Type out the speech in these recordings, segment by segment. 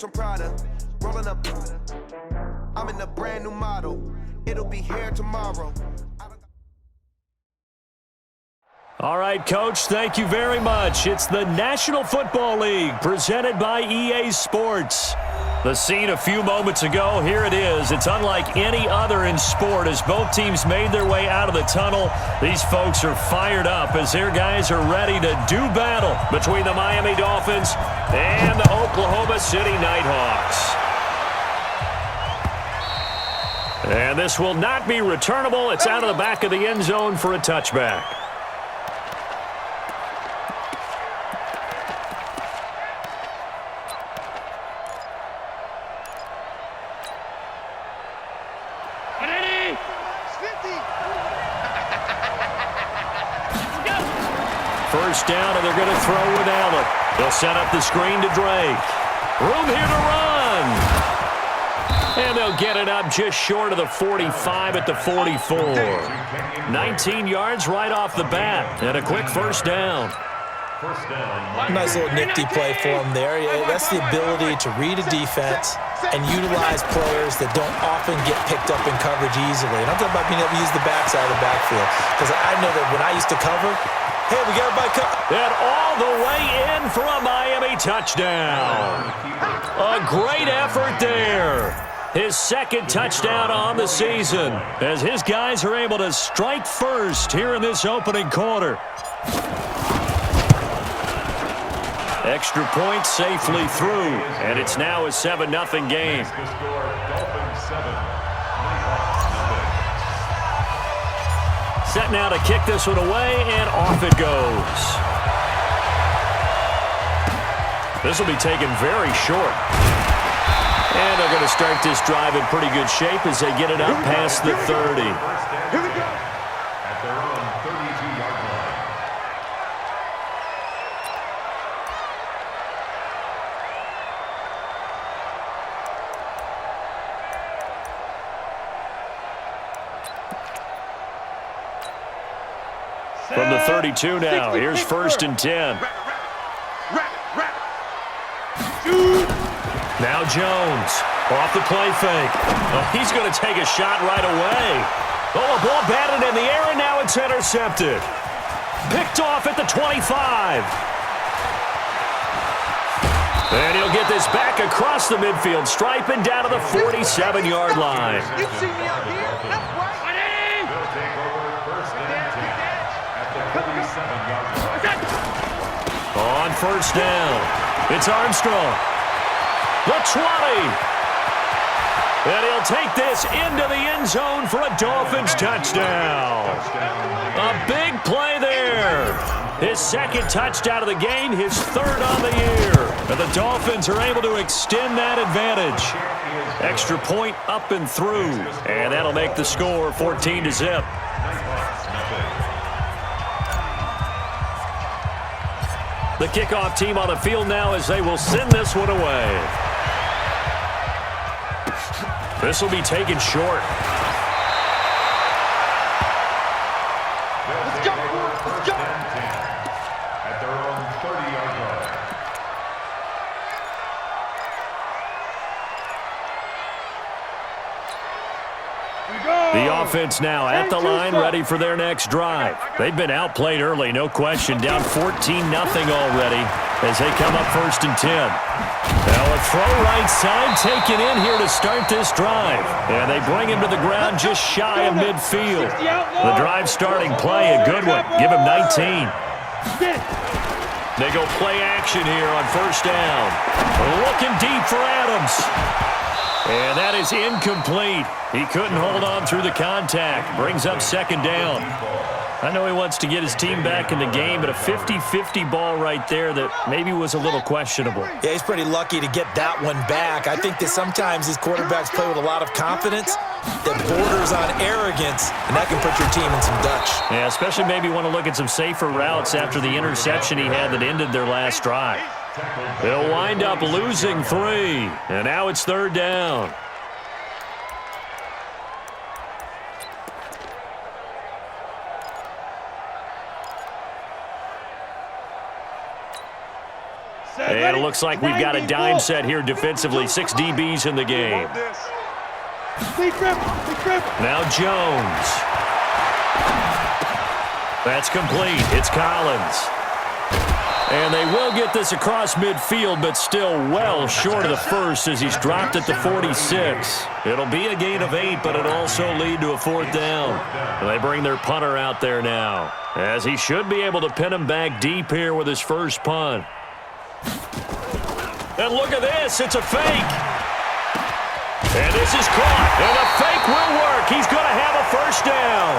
from Prada, rolling up. I'm in a brand new model. It'll be here tomorrow. All right, Coach, thank you very much. It's the National Football League presented by EA Sports. The scene a few moments ago, here it is. It's unlike any other in sport as both teams made their way out of the tunnel. These folks are fired up as their guys are ready to do battle between the Miami Dolphins and the Oklahoma City Nighthawks. And this will not be returnable. It's out of the back of the end zone for a touchback. First down, and they're going to throw with Allen. They'll set up the screen to Drake. Room here to run. And they'll get it up just short of the 45 at the 44. 19 yards right off the bat, and a quick first down. Nice little nifty play for him there. Yeah, that's the ability to read a defense and utilize players that don't often get picked up in coverage easily. And I'm talking about being able to use the backside of the backfield. Because I know that when I used to cover, hey, we got everybody covered. And all the way in for a Miami touchdown. A great effort there. His second touchdown on the season as his guys are able to strike first here in this opening quarter. Extra point safely through, and it's now a 7-0 game. Set now to kick this one away, and off it goes. This will be taken very short. And they're going to start this drive in pretty good shape as they get it up past the 30. Here we go. At their own 32-yard line. From the 32 now, here's 1st and 10. Now Jones, off the play fake. Oh, he's going to take a shot right away. Oh, a ball batted in the air, and now it's intercepted. Picked off at the 25. And he'll get this back across the midfield stripe and down to the 47-yard line. You see me out here? That's right. They'll take over 1st and 10 at the 37-yard line. On 1st down, it's Armstrong. The 20. And he'll take this into the end zone for a Dolphins touchdown. A big play there. His second touchdown of the game, his 3rd on the year. And the Dolphins are able to extend that advantage. Extra point up and through. And that'll make the score 14-0. The kickoff team on the field now as they will send this one away. This will be taken short. Let's go. Let's go. At their own 30-yard line. The offense now at the line, ready for their next drive. They've been outplayed early, no question. Down 14-0 already as they come up 1st and 10. Now a throw right side taken in here to start this drive. And they bring him to the ground just shy of midfield. The drive starting play, a good one. Give him 19. They go play action here on 1st down. Looking deep for Adams. And that is incomplete. He couldn't hold on through the contact. Brings up 2nd down. I know he wants to get his team back in the game, but a 50-50 ball right there that maybe was a little questionable. Yeah, he's pretty lucky to get that one back. I think that sometimes these quarterbacks play with a lot of confidence that borders on arrogance, and that can put your team in some Dutch. Yeah, especially maybe want to look at some safer routes after the interception he had that ended their last drive. They'll wind up losing 3, and now it's 3rd down. And it looks like we've got a dime set here defensively. 6 DBs in the game. Now Jones. That's complete. It's Collins. And they will get this across midfield, but still well short of the first as he's dropped at the 46. It'll be a gain of 8, but it'll also lead to a 4th down. And they bring their punter out there now, as he should be able to pin him back deep here with his first punt. And look at this. It's a fake. And this is caught. And the fake will work. He's going to have a first down.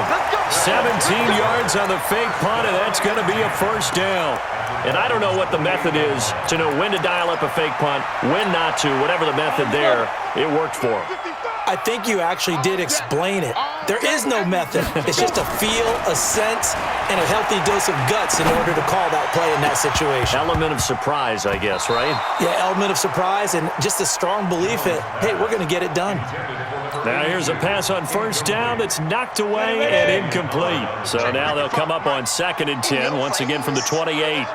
17 yards on the fake punt, and that's going to be a first down. And I don't know what the method is to know when to dial up a fake punt, when not to. Whatever the method there, it worked for him. I think you actually did explain it. There is no method. It's just a feel, a sense, and a healthy dose of guts in order to call that play in that situation. Element of surprise, I guess, right? Yeah, element of surprise and just a strong belief that, hey, we're going to get it done. Now here's a pass on first down that's knocked away and incomplete. So now they'll come up on 2nd and 10, once again from the 28.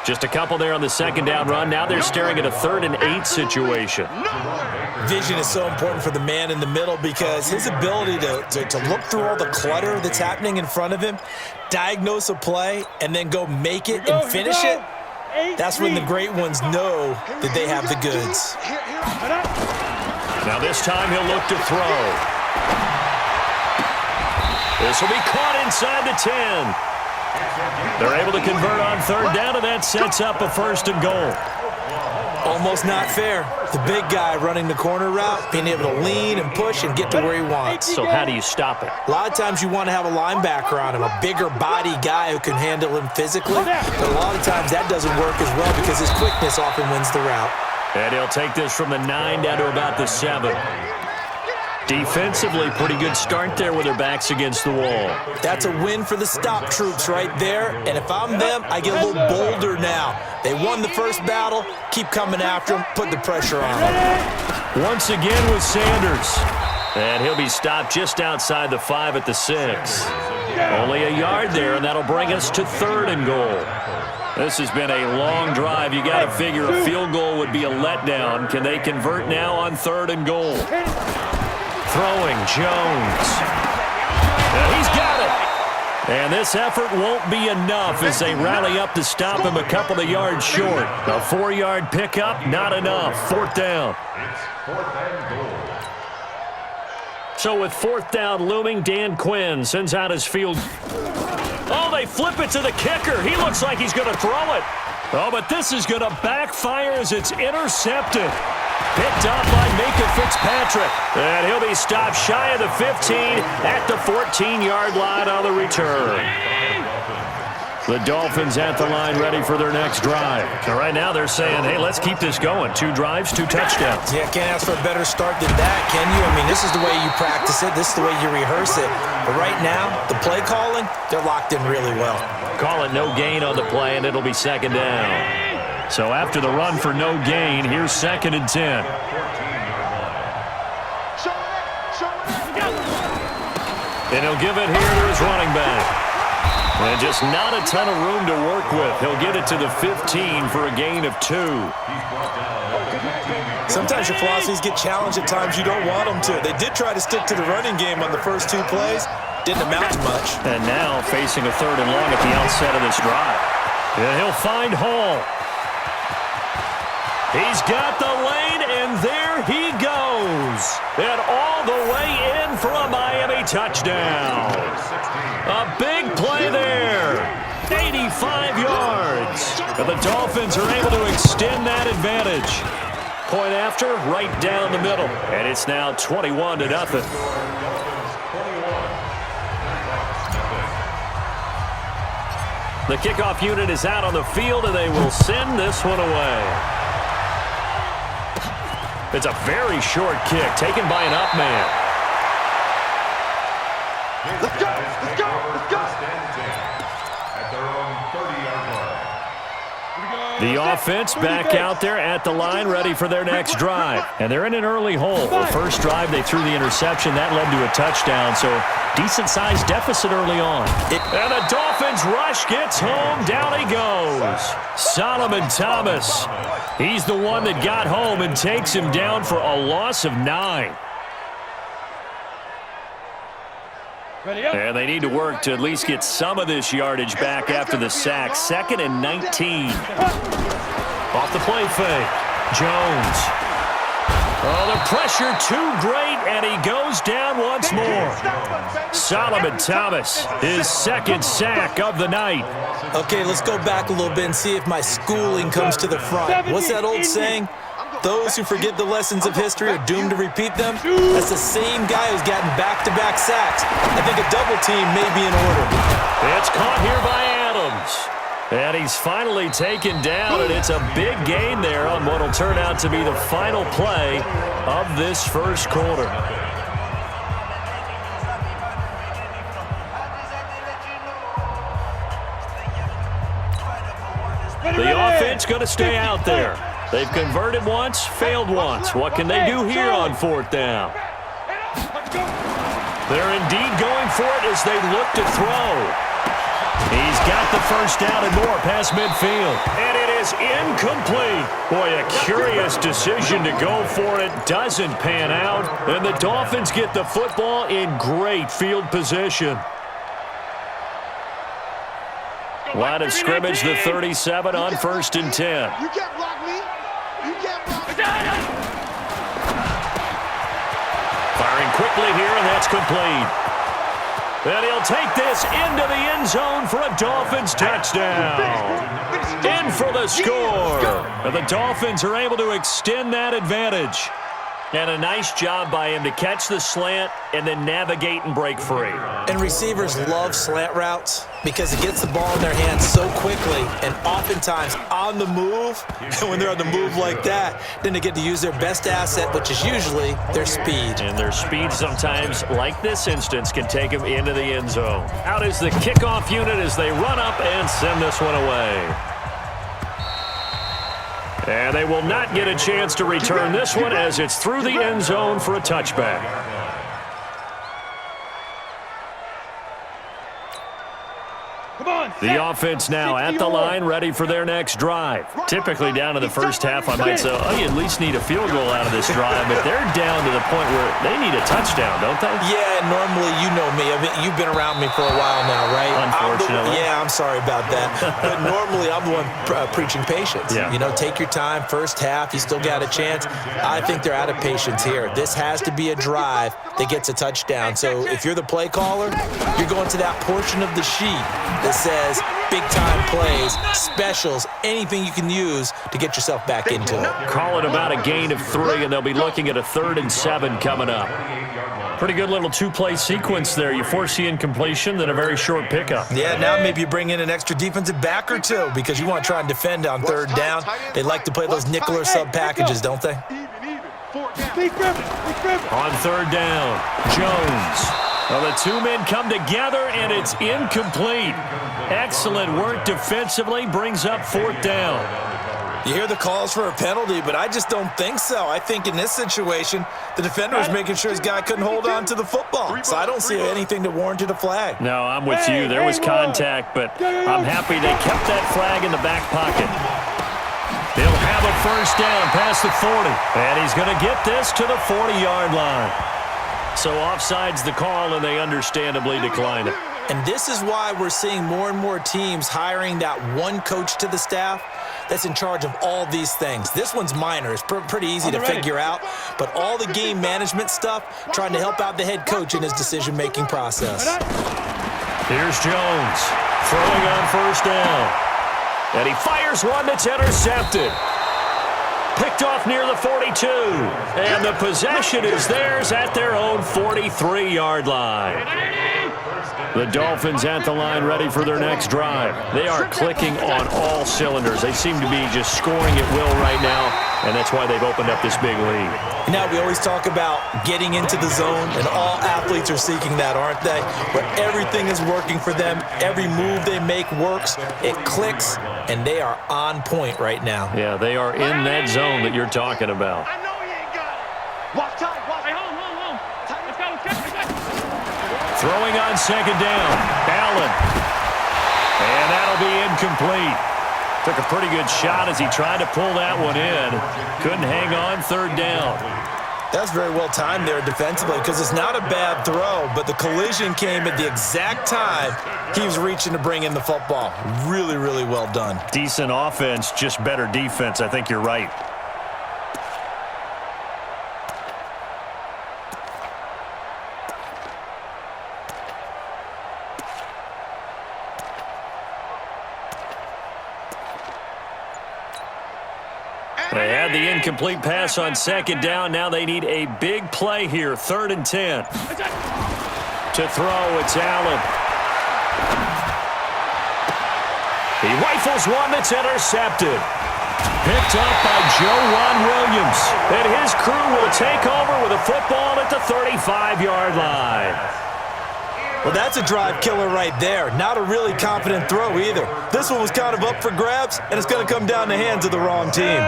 Just a couple there on the 2nd down run. Now they're staring at a 3rd and 8 situation. Vision is so important for the man in the middle because his ability to look through all the clutter that's happening in front of him, diagnose a play, and then go make it and finish it, that's when the great ones know that they have the goods. Now this time he'll look to throw. This will be caught inside the 10. They're able to convert on 3rd down, and that sets up a 1st and goal. Almost not fair. The big guy running the corner route, being able to lean and push and get to where he wants. So how do you stop it? A lot of times you want to have a linebacker on him, a bigger body guy who can handle him physically. But a lot of times that doesn't work as well because his quickness often wins the route. And he'll take this from the 9 down to about the 7. Defensively, pretty good start there with their backs against the wall. That's a win for the stop troops right there. And if I'm them, I get a little bolder now. They won the first battle. Keep coming after them. Put the pressure on them. Once again with Sanders. And he'll be stopped just outside the 5 at the 6. Only a yard there, and that'll bring us to 3rd and goal. This has been a long drive. You got to figure a field goal would be a letdown. Can they convert now on 3rd and goal? Throwing, Jones. And he's got it. And this effort won't be enough as they rally up to stop him a couple of yards short. A 4-yard pickup, not enough. 4th down. So with 4th down looming, Dan Quinn sends out his field. Oh, they flip it to the kicker. He looks like he's going to throw it. Oh, but this is going to backfire as it's intercepted. Picked up by Micah Fitzpatrick. And he'll be stopped shy of the 15 at the 14-yard line on the return. The Dolphins at the line ready for their next drive. And right now they're saying, hey, let's keep this going. 2 drives, 2 touchdowns. Yeah, can't ask for a better start than that, can you? I mean, this is the way you practice it. This is the way you rehearse it. But right now, the play calling, they're locked in really well. Call it no gain on the play, and it'll be 2nd down. So after the run for no gain, here's 2nd and 10. And he'll give it here to his running back. And just not a ton of room to work with. He'll get it to the 15 for a gain of 2. Sometimes your philosophies get challenged at times you don't want them to. They did try to stick to the running game on the first 2 plays. Didn't amount to much. And now facing a 3rd and long at the outset of this drive. And he'll find Hall. He's got the lane, and there he goes. And all the way in for a Miami touchdown. A big play there. 85 yards. And the Dolphins are able to extend that advantage. Point after, right down the middle. And it's now 21-0. The kickoff unit is out on the field, and they will send this one away. It's a very short kick taken by an up man. Let's go! Let's go! Let's go! At their own 30-yard line. The offense back out there at the line, ready for their next drive. And they're in an early hole. The first drive, they threw the interception. That led to a touchdown, so decent-sized deficit early on. And the Dolphins rush gets home. Down he goes. Solomon Thomas. He's the one that got home and takes him down for a loss of 9. And they need to work to at least get some of this yardage back after the sack. 2nd and 19. Off the play fake. Jones. Oh, the pressure too great, and he goes down once more. Solomon Thomas, his 2nd sack of the night. Okay, let's go back a little bit and see if my schooling comes to the front. What's that old saying? Those who forget the lessons of history are doomed to repeat them. That's the same guy who's gotten back-to-back sacks. I think a double team may be in order. It's caught here by Adams. And he's finally taken down, and it's a big gain there on what will turn out to be the final play of this first quarter. The offense going to stay out there. They've converted once, failed once. What can they do here on 4th down? They're indeed going for it as they look to throw. He's got the first down and more past midfield. And it is incomplete. Boy, a curious decision to go for it. Doesn't pan out. And the Dolphins get the football in great field position. Line of scrimmage, the 37 on 1st and 10. You can't block me. You can't block me. Firing quickly here, and that's complete. And he'll take this into the end zone for a Dolphins touchdown. In for the score. And the Dolphins are able to extend that advantage. And a nice job by him to catch the slant and then navigate and break free. And receivers love slant routes because it gets the ball in their hands so quickly and oftentimes on the move. And when they're on the move like that, then they get to use their best asset, which is usually their speed. And their speed sometimes, like this instance, can take them into the end zone. Out is the kickoff unit as they run up and send this one away. And they will not get a chance to return this one as it's through the end zone for a touchback. The offense now at the line, ready for their next drive. Typically down to the first half, I might say, oh, you at least need a field goal out of this drive, but they're down to the point where they need a touchdown, don't they? Yeah, normally, you know me. I mean, you've been around me for a while now, right? Unfortunately. I'm sorry about that. But normally, I'm the one preaching patience. Yeah. You know, take your time, first half, you still got a chance. I think they're out of patience here. This has to be a drive that gets a touchdown. So if you're the play caller, you're going to that portion of the sheet that says big-time plays, specials, anything you can use to get yourself back into it. Call it about a gain of 3, and they'll be looking at a 3rd and 7 coming up. Pretty good little 2-play sequence there. You force the incompletion, then a very short pickup. Yeah, now maybe you bring in an extra defensive back or two because you want to try and defend on 3rd down. They like to play those nickel or sub packages, don't they? On 3rd down, Jones. Well, the two men come together, and it's incomplete. Excellent work defensively, brings up 4th down. You hear the calls for a penalty, but I just don't think so. I think in this situation, the defender was making sure his guy couldn't hold on to the football. So I don't see anything that warranted a flag. No, I'm with you. There was contact, but I'm happy they kept that flag in the back pocket. They'll have a first down past the 40, and he's going to get this to the 40-yard line. So offside's the call, and they understandably decline it. And this is why we're seeing more and more teams hiring that one coach to the staff that's in charge of all these things. This one's minor. It's pretty easy to figure out. But all the game management stuff, trying to help out the head coach in his decision-making process. Here's Jones throwing on first down. And he fires one that's intercepted. Picked off near the 42. And the possession is theirs at their own 43-yard line. The Dolphins at the line ready for their next drive. They are clicking on all cylinders. They seem to be just scoring at will right now, and that's why they've opened up this big lead. Now, we always talk about getting into the zone, and all athletes are seeking that, aren't they? But everything is working for them. Every move they make works. It clicks, and they are on point right now. Yeah, they are in that zone that you're talking about. I know he ain't got it. Watch time. Watch. Hey, hold on. Let's go. Throwing on second down. Allen. And that'll be incomplete. Took a pretty good shot as he tried to pull that one in. Couldn't hang on third down. That's very well timed there defensively because it's not a bad throw, but the collision came at the exact time he was reaching to bring in the football. Really, really well done. Decent offense, just better defense. I think you're right. They had the incomplete pass on second down. Now they need a big play here. 3rd and 10. To throw, it's Allen. He rifles one that's intercepted. Picked up by Juwan Williams. And his crew will take over with a football at the 35-yard line. Well, that's a drive killer right there. Not a really confident throw either. This one was kind of up for grabs, and it's going to come down the hands of the wrong team.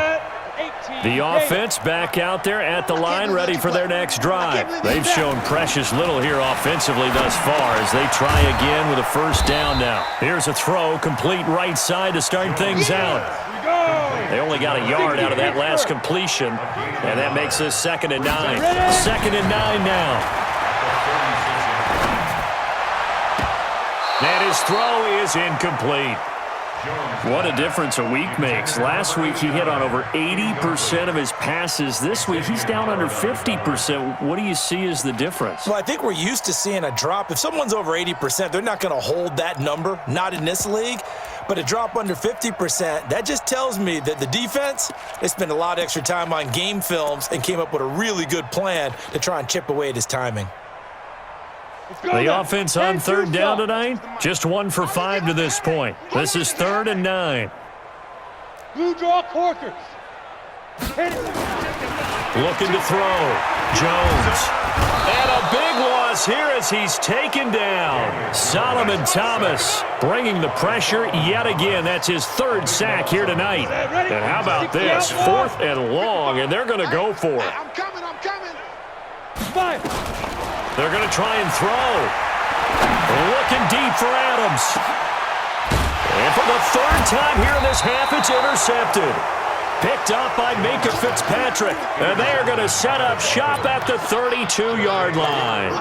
The offense back out there at the line ready for their next drive. They've shown precious little here offensively thus far as they try again with a first down now. Here's a throw, complete right side to start things out. They only got a yard out of that last completion, and that makes this 2nd and 9. 2nd and 9 now. And his throw is incomplete. What a difference a week makes. Last week he hit on over 80% of his passes. This week he's down under 50%. What do you see as the difference? Well, I think we're used to seeing a drop. If someone's over 80%, they're not going to hold that number, not in this league. But a drop under 50%, that just tells me that the defense, they spent a lot of extra time on game films and came up with a really good plan to try and chip away at his timing. The offense on 3rd down tonight, just 1 for 5 to this point. This is 3rd and 9. Blue draw Corkers. Looking to throw. Jones. And a big loss here as he's taken down. Solomon Thomas bringing the pressure yet again. That's his 3rd sack here tonight. And how about this? 4th and long, and they're going to go for it. I'm coming. They're going to try and throw. Looking deep for Adams. And for the 3rd time here in this half, it's intercepted. Picked up by Minka Fitzpatrick. And they are going to set up shop at the 32-yard line.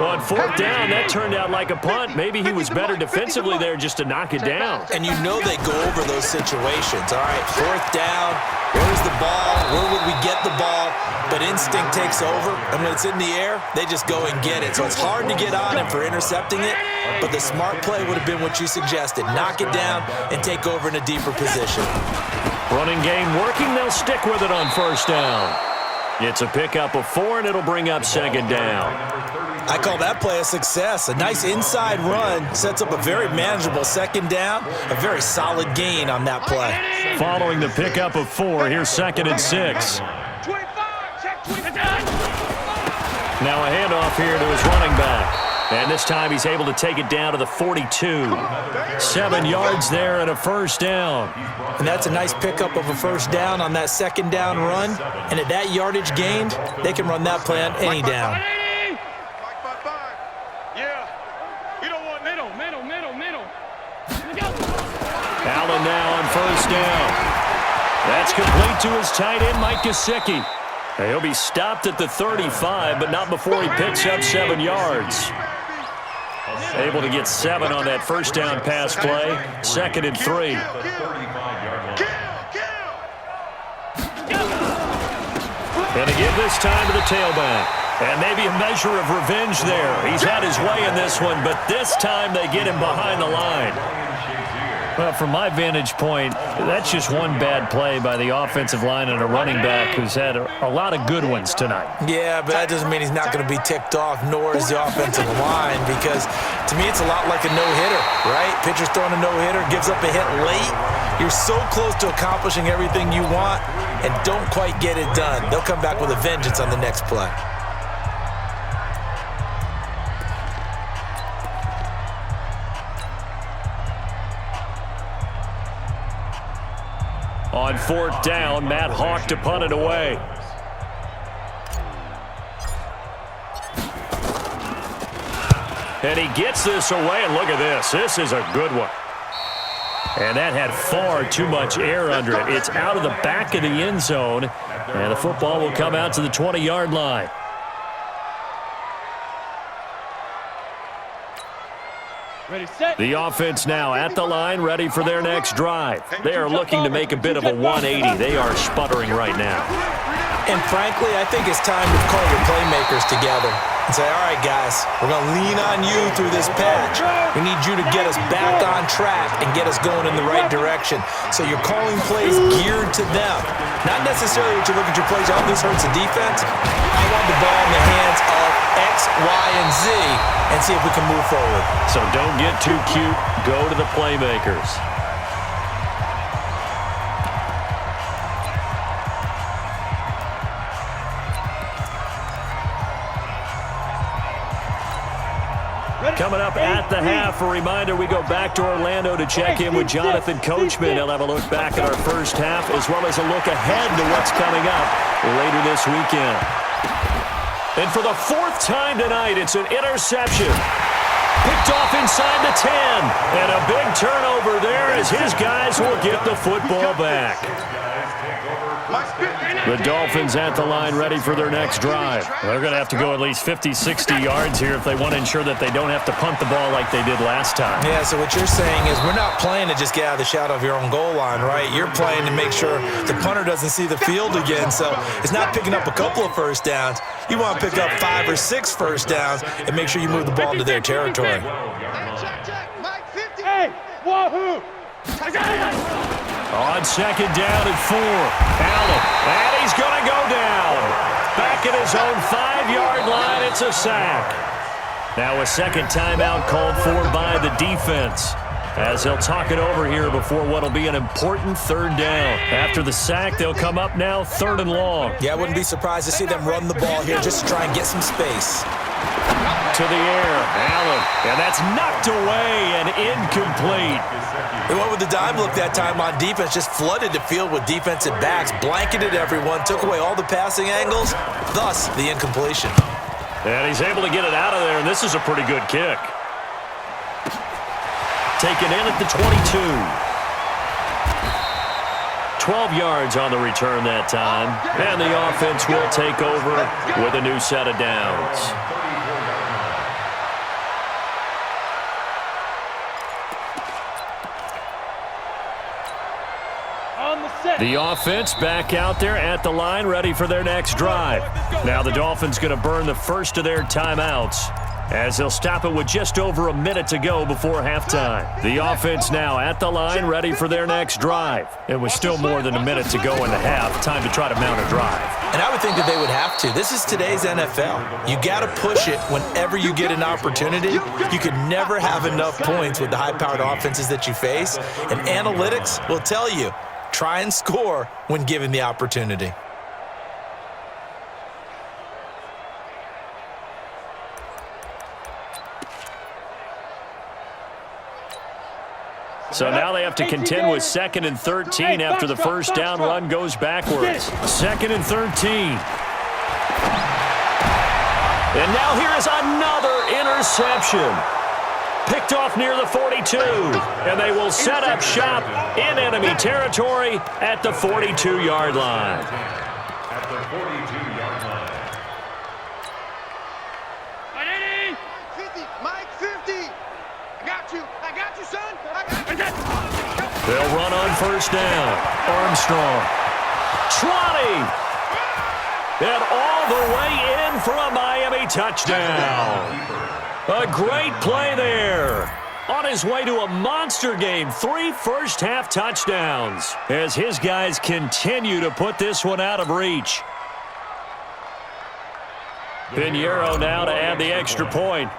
On 4th down, that turned out like a punt. Maybe he was better defensively there just to knock it down. And you know they go over those situations. All right, 4th down. Where's the ball? Where would we get the ball? But instinct takes over, and when it's in the air, they just go and get it. So it's hard to get on him for intercepting it, but the smart play would have been what you suggested. Knock it down and take over in a deeper position. Running game working. They'll stick with it on 1st down. It's a pickup of 4, and it'll bring up 2nd down. I call that play a success. A nice inside run sets up a very manageable 2nd down, a very solid gain on that play. Following the pickup of 4, here's 2nd and 6. Now a handoff here to his running back. And this time he's able to take it down to the 42. 7 yards there and a 1st down. And that's a nice pickup of a 1st down on that 2nd down run. And at that yardage gained, they can run that play on any down. Allen now on 1st down. That's complete to his tight end, Mike Gesicki. He'll be stopped at the 35, but not before he picks up 7 yards. Able to get 7 on that 1st down pass play. 2nd and 3. And again this time to the tailback. And maybe a measure of revenge there. He's had his way in this one, but this time they get him behind the line. Well, from my vantage point, that's just one bad play by the offensive line and a running back who's had a lot of good ones tonight. Yeah, but that doesn't mean he's not going to be ticked off, nor is the offensive line, because to me it's a lot like a no-hitter, right? Pitcher's throwing a no-hitter, gives up a hit late. You're so close to accomplishing everything you want and don't quite get it done. They'll come back with a vengeance on the next play. On fourth down, Matt Hawk to punt it away. And he gets this away, and look at this. This is a good one. And that had far too much air under it. It's out of the back of the end zone, and the football will come out to the 20-yard line. Ready, set. The offense now at the line, ready for their next drive. They are looking to make a bit of a 180. They are sputtering right now. And frankly, I think it's time to call your playmakers together and say, all right, guys, we're going to lean on you through this patch. We need you to get us back on track and get us going in the right direction. So you're calling plays geared to them. Not necessarily that you look at your plays, oh, this hurts the defense. I want the ball in the hands of X, Y, and Z and see if we can move forward. So don't get too cute. Go to the playmakers. Coming up at the half, a reminder, we go back to Orlando to check in with Jonathan Coachman. He'll have a look back at our first half as well as a look ahead to what's coming up later this weekend. And for the fourth time tonight, it's an interception. Picked off inside the 10. And a big turnover there as his guys will get the football back. The Dolphins at the line ready for their next drive. They're going to have to go at least 50, 60 yards here if they want to ensure that they don't have to punt the ball like they did last time. Yeah, so what you're saying is we're not playing to just get out of the shadow of your own goal line, right? You're playing to make sure the punter doesn't see the field again. So it's not picking up a couple of first downs. You want to pick up 5 or 6 first downs and make sure you move the ball into their territory. Hey, wahoo! On second down and 4, Allen, and he's going to go down. Back at his own 5-yard line, it's a sack. Now a second timeout called for by the defense, as they'll talk it over here before what will be an important third down. After the sack, they'll come up now 3rd and long. Yeah, I wouldn't be surprised to see them run the ball here just to try and get some space. To the air, Allen, and that's knocked away and incomplete. They went with the dime look that time on defense, just flooded the field with defensive backs, blanketed everyone, took away all the passing angles, thus the incompletion. And he's able to get it out of there, and this is a pretty good kick. Taken in at the 22. 12 yards on the return that time, and the offense will take over with a new set of downs. The offense back out there at the line, ready for their next drive. Now the Dolphins going to burn the first of their timeouts as they'll stop it with just over a minute to go before halftime. The offense now at the line, ready for their next drive. It was still more than a minute to go in the half. Time to try to mount a drive. And I would think that they would have to. This is today's NFL. You got to push it whenever you get an opportunity. You could never have enough points with the high-powered offenses that you face. And analytics will tell you, try and score when given the opportunity. So now they have to contend with 2nd and 13 after the first down run goes backwards. 2nd and 13. And now here is another interception. Picked off near the 42. And they will set up shop in enemy territory at the 42-yard line. At the 42-yard line. 50, Mike, 50. I got you, son. I got you. They'll run on first down. Armstrong. Trotting. And all the way in for a Miami touchdown. A great play there. on his way to a monster game. 3 first-half touchdowns as his guys continue to put this one out of reach. Pinheiro now to add the extra point.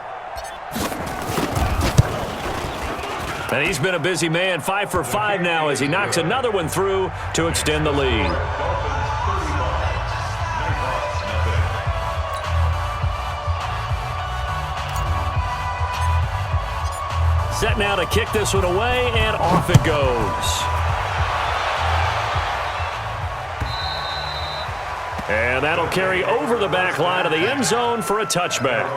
And he's been a busy man, 5 for 5 now as he knocks another one through to extend the lead. Set now to kick this one away, and off it goes. And that'll carry over the back line of the end zone for a touchback.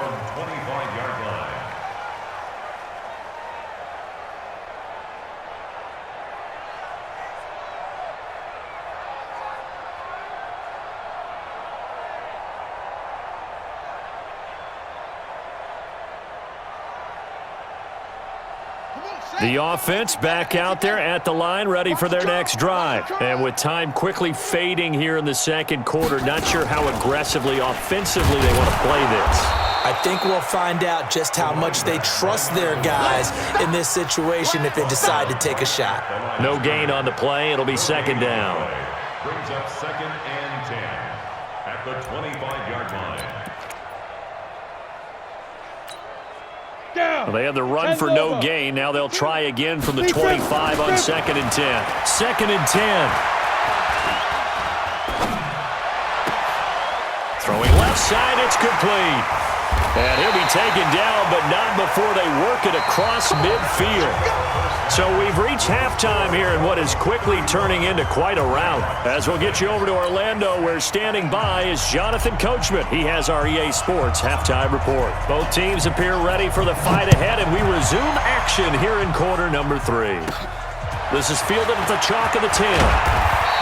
The offense back out there at the line, ready for their next drive. And with time quickly fading here in the second quarter, not sure how aggressively, offensively they want to play this. I think we'll find out just how much they trust their guys in this situation if they decide to take a shot. No gain on the play. It'll be second down. Brings up 2nd and 10 at the 25-yard line. Well, they had the run for no gain. Now they'll try again from the 25 on 2nd and 10. 2nd and 10. Throwing left side, it's complete. And he'll be taken down, but not before they work it across midfield. So we've reached halftime here in what is quickly turning into quite a rout. As we'll get you over to Orlando, where standing by is Jonathan Coachman. He has our EA Sports halftime report. Both teams appear ready for the fight ahead, and we resume action here in quarter number 3. This is fielded at the chalk of the 10.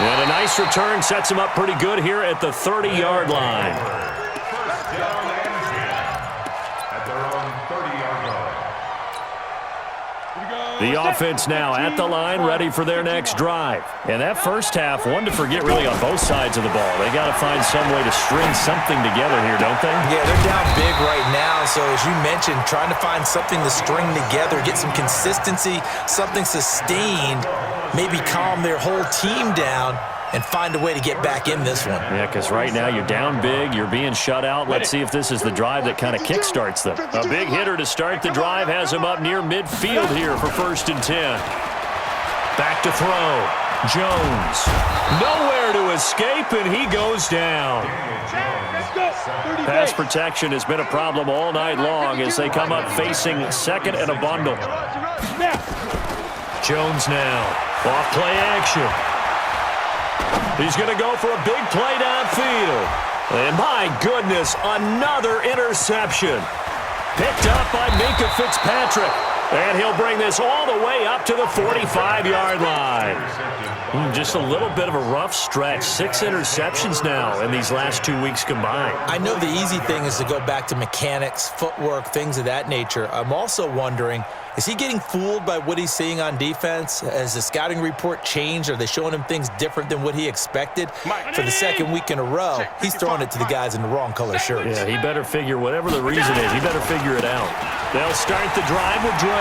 And a nice return sets him up pretty good here at the 30-yard line. First down and 10 at their own 30-yard line. The offense now at the line, ready for their next drive. And that first half, one to forget really on both sides of the ball. They got to find some way to string something together here, don't they? Yeah, they're down big right now. So as you mentioned, trying to find something to string together, get some consistency, something sustained, maybe calm their whole team down and find a way to get back in this one. Yeah, because right now you're down big, you're being shut out. Let's see if this is the drive that kind of kickstarts them. A big hitter to start the drive has him up near midfield here for 1st and 10. Back to throw. Jones. Nowhere to escape, and he goes down. Pass protection has been a problem all night long as they come up facing 2nd and a bundle. Jones now. Off play action. He's going to go for a big play downfield. And my goodness, another interception. Picked up by Minkah Fitzpatrick. And he'll bring this all the way up to the 45-yard line. Just a little bit of a rough stretch. 6 interceptions now in these last 2 weeks combined. I know the easy thing is to go back to mechanics, footwork, things of that nature. I'm also wondering, is he getting fooled by what he's seeing on defense? Has the scouting report changed? Are they showing him things different than what he expected? For the 2nd week in a row, he's throwing it to the guys in the wrong color shirts. Yeah, he better figure, whatever the reason is, he better figure it out. They'll start the drive with Drake.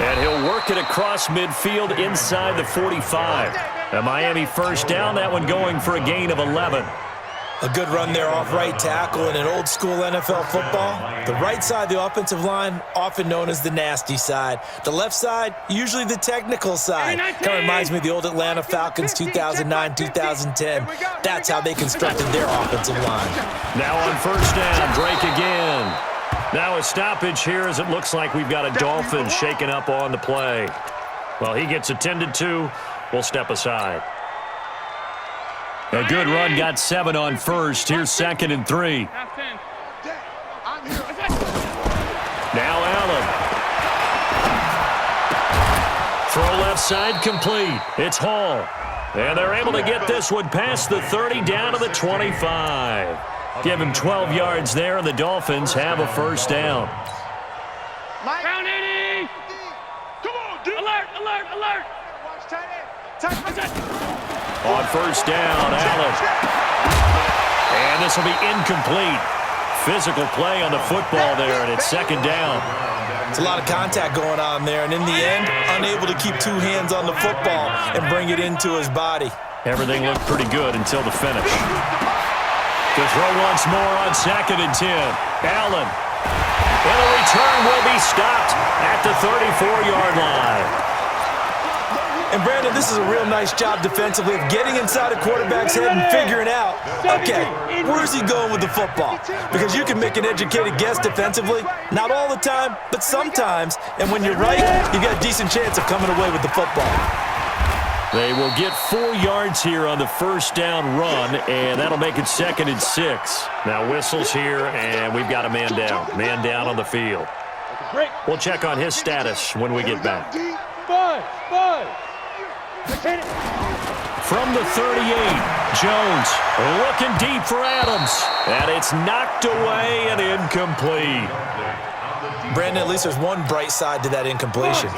And he'll work it across midfield inside the 45. A Miami first down, that one going for a gain of 11. A good run there off right tackle in an old-school NFL football. The right side of the offensive line, often known as the nasty side. The left side, usually the technical side. Kind of reminds me of the old Atlanta Falcons 2009-2010. That's how they constructed their offensive line. Now on first down, Drake again. Now a stoppage here as it looks like we've got a Dolphin shaking up on the play. Well, he gets attended to. We'll step aside. A good run, got 7 on first. Here's 2nd and 3. Now Allen. Throw left side complete. It's Hall. And they're able to get this one past the 30 down to the 25. Give him 12 yards there, and the Dolphins have a first down. Down 80. Come on, dude. Alert, alert, alert. On first down, Allen. And this will be incomplete. physical play on the football there, and it's second down. It's a lot of contact going on there, and in the end, unable to keep two hands on the football and bring it into his body. Everything looked pretty good until the finish. To throw once more on 2nd and 10. Allen. And the return will be stopped at the 34-yard line. And, Brandon, this is a real nice job defensively of getting inside a quarterback's head and figuring out, okay, where's he going with the football? Because you can make an educated guess defensively, not all the time, but sometimes. And when you're right, you got a decent chance of coming away with the football. They will get 4 yards here on the first down run, and that'll make it 2nd and 6. Now whistles here, and we've got a man down. Man down on the field. We'll check on his status when we get back. From the 38, Jones looking deep for Adams, and it's knocked away and incomplete. Brandon, at least there's one bright side to that incompletion.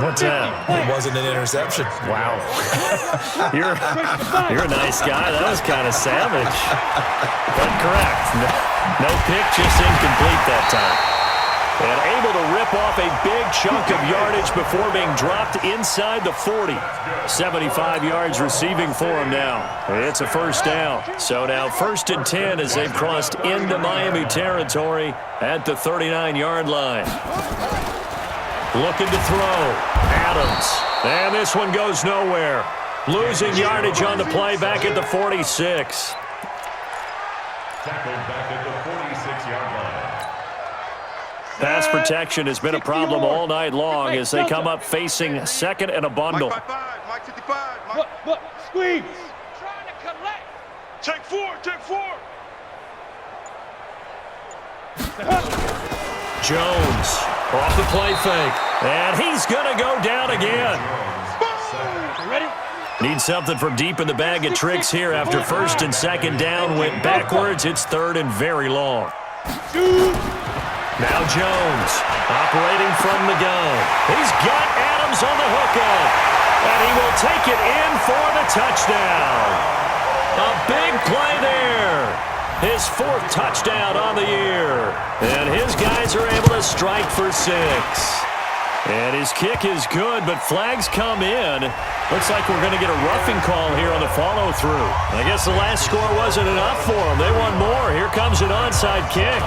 What's that? It wasn't an interception. Wow. You're a nice guy. That was kind of savage. But correct. No pick, just incomplete that time. And able to rip off a big chunk of yardage before being dropped inside the 40. 75 yards receiving for him now. It's a first down. So now 1st and 10 as they've crossed into Miami territory at the 39-yard line. Looking to throw. Adams. And this one goes nowhere. Losing yardage on the play back at the 46. Tackled back at the 46-yard line. Pass protection has been a problem all night long as they come up facing 2nd and a bundle. Mike 55. Look, squeeze. Trying to collect. Take 4. Jones off the play fake. And he's going to go down again. Ready? Need something from deep in the bag of tricks here after 1st and 2nd down. Went backwards. It's 3rd and very long. Now Jones operating from the gun. He's got Adams on the hookup. And he will take it in for the touchdown. A big play there. His 4th touchdown on the year. And his guys are able to strike for 6. And his kick is good, but flags come in. Looks like we're going to get a roughing call here on the follow-through. I guess the last score wasn't enough for them. They want more. Here comes an onside kick.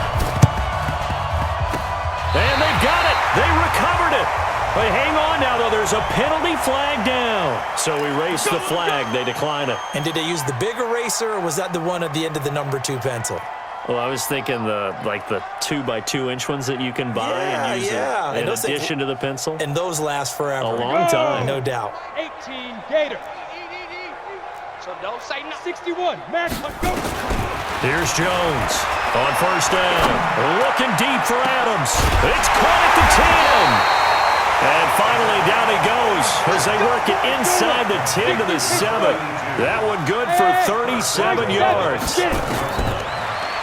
And they've got it. They recovered it. But hang on now, though. There's a penalty flag down. So erase the flag. They decline it. And did they use the big eraser, or was that the one at the end of the number 2 pencil? Well, I was thinking the 2x2-inch ones that you can buy and use in addition to the pencil. And those last forever. A long time. No doubt. 18 Gator. So don't say no. 61. Max, go. Here's Jones on 1st down. Looking deep for Adams. It's caught at the 10. And finally down he goes as they work it inside the 10 to the 7. That one good for 37 yards.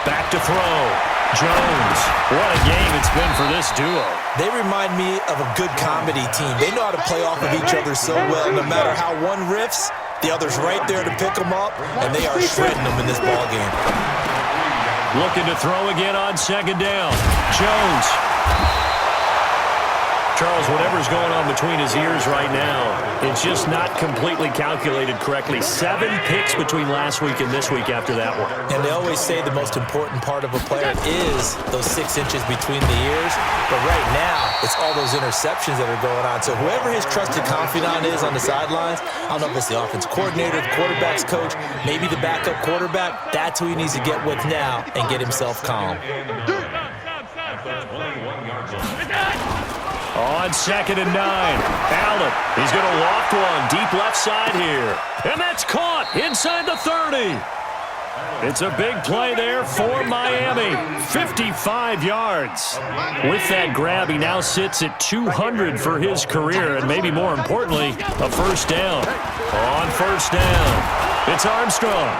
Back to throw. Jones. What a game it's been for this duo. They remind me of a good comedy team. They know how to play off of each other so well. No matter how one riffs, the other's right there to pick them up, and they are shredding them in this ballgame. Looking to throw again on 2nd down. Jones. Charles, whatever's going on between his ears right now, it's just not completely calculated correctly. 7 picks between last week and this week after that one. And they always say the most important part of a player is those 6 inches between the ears. But right now, it's all those interceptions that are going on. So whoever his trusted confidant is on the sidelines, I don't know if it's the offense coordinator, the quarterback's coach, maybe the backup quarterback, that's who he needs to get with now and get himself calm. On 2nd and 9, Allen. He's going to loft one deep left side here. And that's caught inside the 30. It's a big play there for Miami. 55 yards. With that grab, he now sits at 200 for his career, and maybe more importantly, a first down. On 1st down, it's Armstrong.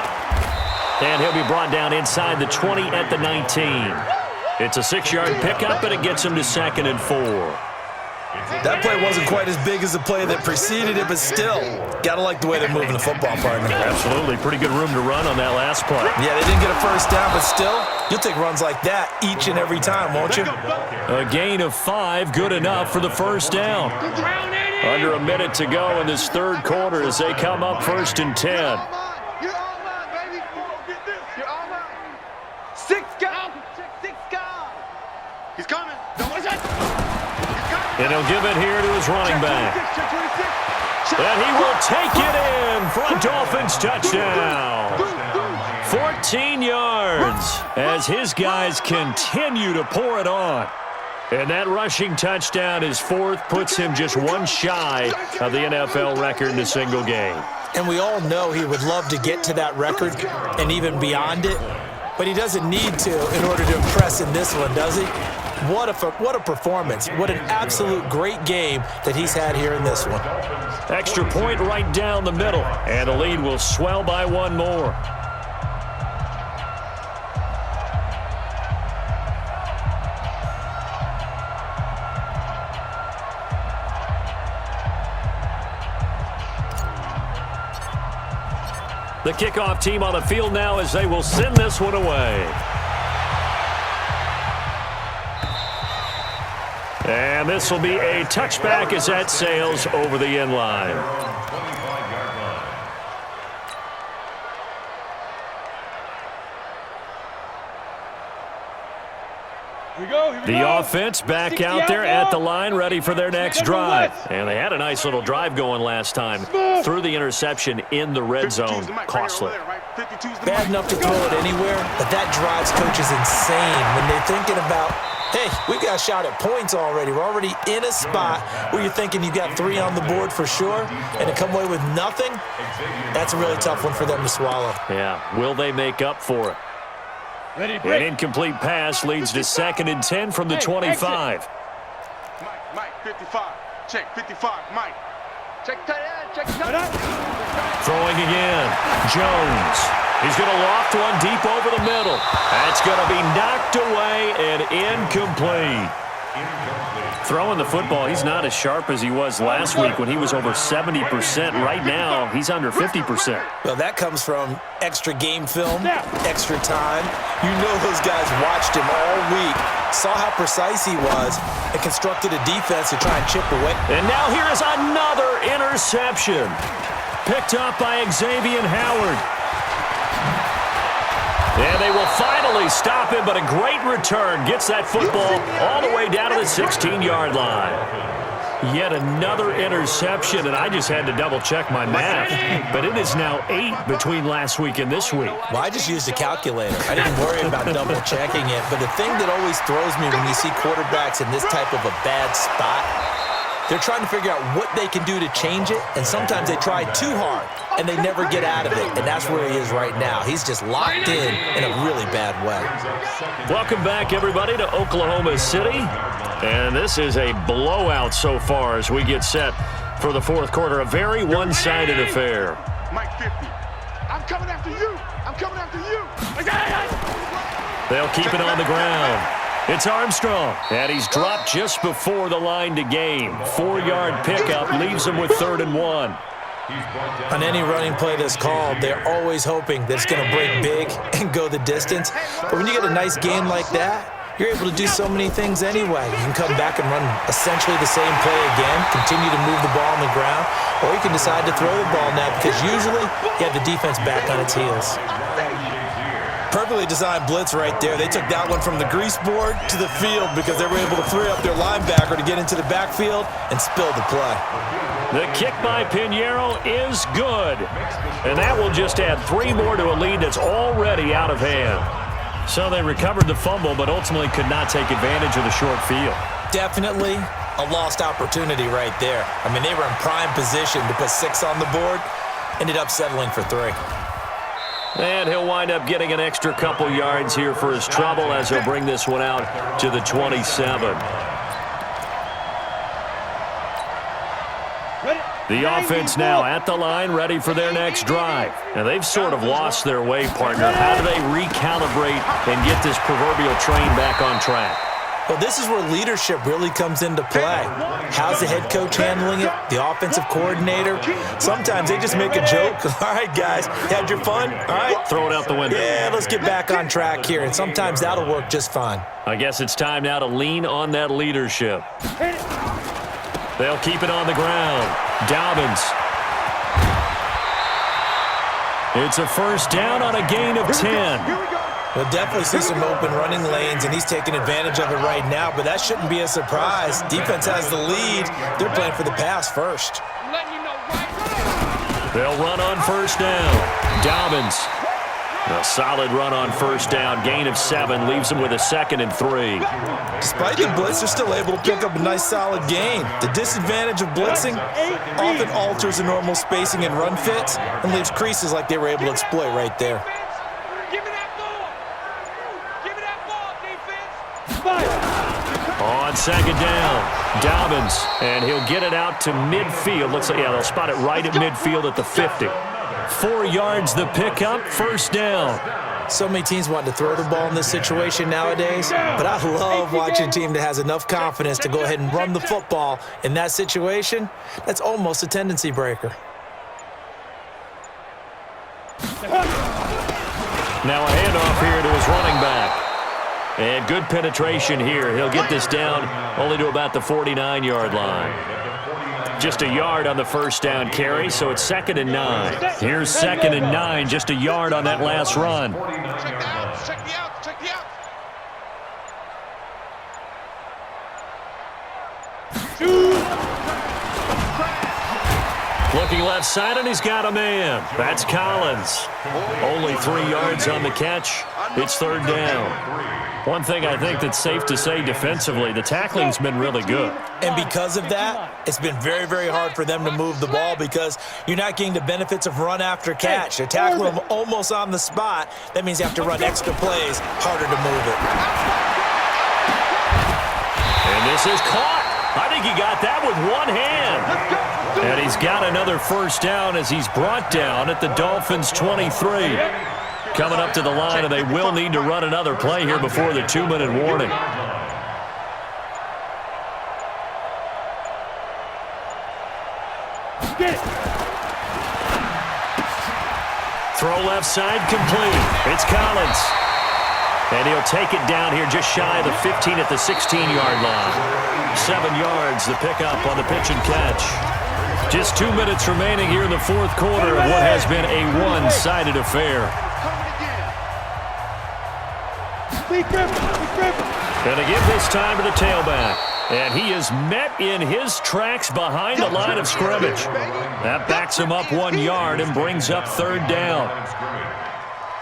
And he'll be brought down inside the 20 at the 19. It's a 6-yard pickup, and it gets him to 2nd and 4. That play wasn't quite as big as the play that preceded it, but still, got to like the way they're moving the football, partner. Absolutely. Pretty good room to run on that last play. Yeah, they didn't get a first down, but still, you'll take runs like that each and every time, won't you? A gain of 5, good enough for the first down. Under a minute to go in this third quarter as they come up 1st and 10. You're all mine, baby. You're all mine. 6 guys. 6 guys. He's coming. And he'll give it here to his running back. And he will take it in for a Dolphins touchdown. 14 yards as his guys continue to pour it on. And that rushing touchdown, his 4th, puts him just 1 shy of the NFL record in a single game. And we all know he would love to get to that record and even beyond it, but he doesn't need to in order to impress in this one, does he? What a performance. What an absolute great game that he's had here in this one. Extra point right down the middle, and the lead will swell by 1 more. The kickoff team on the field now as they will send this one away. And this will be a touchback as that sails over the end line. The offense back out there at the line, ready for their next drive. And they had a nice little drive going last time. Threw the interception in the red zone. Costly. Bad enough to throw it anywhere, but that drives coaches insane when they're thinking about, hey, we got a shot at points already. We're already in a spot where you're thinking you got 3 on the board for sure, and to come away with nothing, that's a really tough one for them to swallow. Yeah, will they make up for it? An incomplete pass leads to 2nd and 10 from the 25. Mike, 55. Check, 55, Mike. Check tight end, check tight end. Throwing again. Jones. He's going to loft one deep over the middle. That's going to be knocked away and incomplete. Throwing the football, he's not as sharp as he was last week when he was over 70%. Right now, he's under 50%. Well, that comes from extra game film, extra time. You know those guys watched him all week, saw how precise he was, and constructed a defense to try and chip away. And now here is another interception. Picked up by Xavier Howard. And they will finally stop him, but a great return gets that football all the way down to the 16-yard line. Yet another interception, and I just had to double-check my math. But it is now 8 between last week and this week. Well, I just used a calculator. I didn't worry about double-checking it. But the thing that always throws me when you see quarterbacks in this type of a bad spot, they're trying to figure out what they can do to change it, and sometimes they try too hard, and they never get out of it, and that's where he is right now. He's just locked in a really bad way. Welcome back, everybody, to Oklahoma City, and this is a blowout so far as we get set for the 4th quarter, a very one-sided affair. Mike 50. I'm coming after you. I'm coming after you. They'll keep it on the ground. It's Armstrong, and he's dropped just before the line to gain. 4-yard pickup leaves him with 3rd and 1. On any running play that's called, they're always hoping that it's going to break big and go the distance. But when you get a nice game like that, you're able to do so many things anyway. You can come back and run essentially the same play again, continue to move the ball on the ground, or you can decide to throw the ball now because usually you have the defense back on its heels. Perfectly designed blitz right there. They took that one from the grease board to the field because they were able to free up their linebacker to get into the backfield and spill the play. The kick by Pinheiro is good. And that will just add 3 more to a lead that's already out of hand. So they recovered the fumble, but ultimately could not take advantage of the short field. Definitely a lost opportunity right there. I mean, they were in prime position to put 6 on the board, ended up settling for 3. And he'll wind up getting an extra couple yards here for his trouble as he'll bring this one out to the 27. The offense now at the line, ready for their next drive. Now, they've sort of lost their way, partner. How do they recalibrate and get this proverbial train back on track? Well, this is where leadership really comes into play. How's the head coach handling it? The offensive coordinator? Sometimes they just make a joke. All right, guys, had your fun? All right. Throw it out the window. Yeah, let's get back on track here, and sometimes that'll work just fine. I guess it's time now to lean on that leadership. They'll keep it on the ground. Dobbins. It's a first down on a gain of 10. We'll definitely see some open running lanes, and he's taking advantage of it right now, but that shouldn't be a surprise. Defense has the lead. They're playing for the pass first. They'll run on first down. Dobbins. A solid run on first down. Gain of 7 leaves them with a 2nd and 3. Despite the blitz, they're still able to pick up a nice solid gain. The disadvantage of blitzing often alters the normal spacing and run fits and leaves creases like they were able to exploit right there. On second down, Dobbins, and he'll get it out to midfield. Looks like, yeah, they'll spot it right at midfield at the 50. 4 yards the pickup, first down. So many teams want to throw the ball in this situation nowadays, but I love watching a team that has enough confidence to go ahead and run the football in that situation. That's almost a tendency breaker. Now a handoff here to his running back. And good penetration here. He'll get this down only to about the 49-yard line. Just a yard on the first down carry, so it's 2nd and 9. Here's 2nd and 9, just a yard on that last run. Check the outs. Looking left side, and he's got a man. That's Collins. Only 3 yards on the catch. It's 3rd down. One thing I think that's safe to say defensively, the tackling's been really good. And because of that, it's been very, very hard for them to move the ball because you're not getting the benefits of run after catch. They're tackling them almost on the spot. That means you have to run extra plays, harder to move it. And this is caught. I think he got that with one hand. And he's got another first down as he's brought down at the Dolphins' 23. Coming up to the line, and they will need to run another play here before the 2-minute warning. Throw left side complete. It's Collins. And he'll take it down here just shy of the 15 at the 16-yard line. 7 yards, the pickup on the pitch and catch. Just 2 minutes remaining here in the 4th quarter of what has been a one-sided affair. And again this time to the tailback. And he is met in his tracks behind the line of scrimmage. That backs him up 1 yard and brings up 3rd down.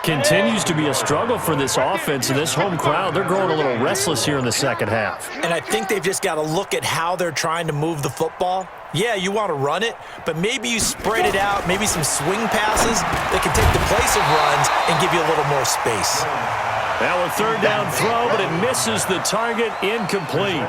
Continues to be a struggle for this offense and this home crowd. They're growing a little restless here in the second half. And I think they've just got to look at how they're trying to move the football. Yeah, you want to run it, but maybe you spread it out, maybe some swing passes that can take the place of runs and give you a little more space. Now a 3rd down throw, but it misses the target, incomplete.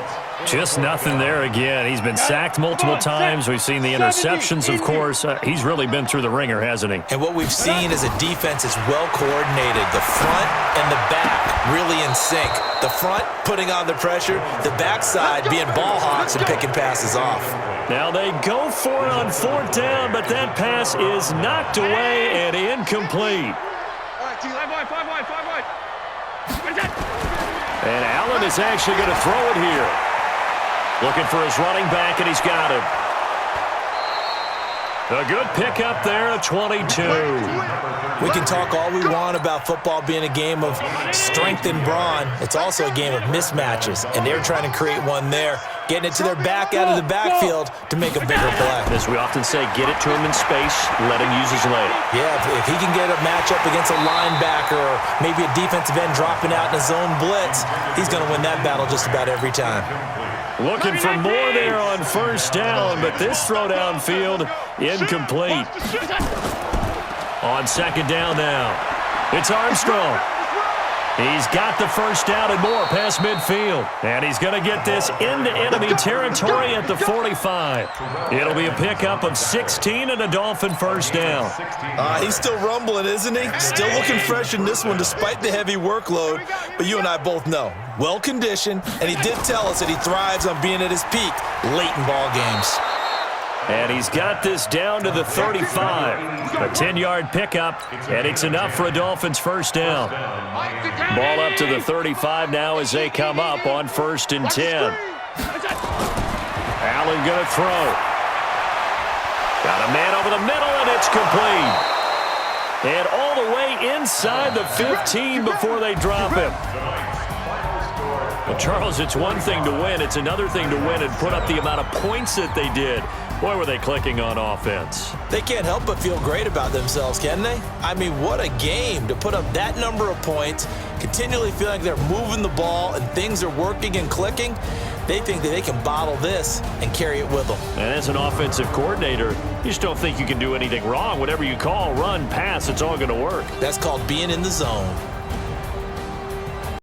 Just nothing there again. He's been sacked multiple times. We've seen the interceptions, of course. He's really been through the ringer, hasn't he? And what we've seen is a defense is well coordinated. The front and the back really in sync. The front putting on the pressure, the backside being ball hawks and picking passes off. Now they go for it on 4th down, but that pass is knocked away and incomplete. All right, T, 5 wide. And Allen is actually going to throw it here. Looking for his running back, and he's got him. A good pickup there at 22. We can talk all we want about football being a game of strength and brawn. It's also a game of mismatches, and they're trying to create one there, getting it to their back out of the backfield to make a bigger play. As we often say, get it to him in space, let him use his leg. Yeah, if he can get a matchup against a linebacker or maybe a defensive end dropping out in a zone blitz, he's going to win that battle just about every time. Looking for more there on 1st down, but this throw downfield, incomplete. On 2nd down now, it's Armstrong. He's got the first down and more past midfield. And he's going to get this into enemy territory at the 45. It'll be a pickup of 16 and a Dolphin first down. He's still rumbling, isn't he? Still looking fresh in this one despite the heavy workload. But you and I both know, well-conditioned, and he did tell us that he thrives on being at his peak late in ball games. And he's got this down to the 35. A 10-yard pickup, and it's enough for a Dolphins first down. Ball up to the 35 now as they come up on 1st and 10. Allen going to throw. Got a man over the middle, and it's complete. And all the way inside the 15 before they drop him. Well, Charles, it's one thing to win. It's another thing to win and put up the amount of points that they did. Boy, were they clicking on offense. They can't help but feel great about themselves, can they? I mean, what a game to put up that number of points, continually feel like they're moving the ball and things are working and clicking. They think that they can bottle this and carry it with them. And as an offensive coordinator, you just don't think you can do anything wrong. Whatever you call, run, pass, it's all going to work. That's called being in the zone.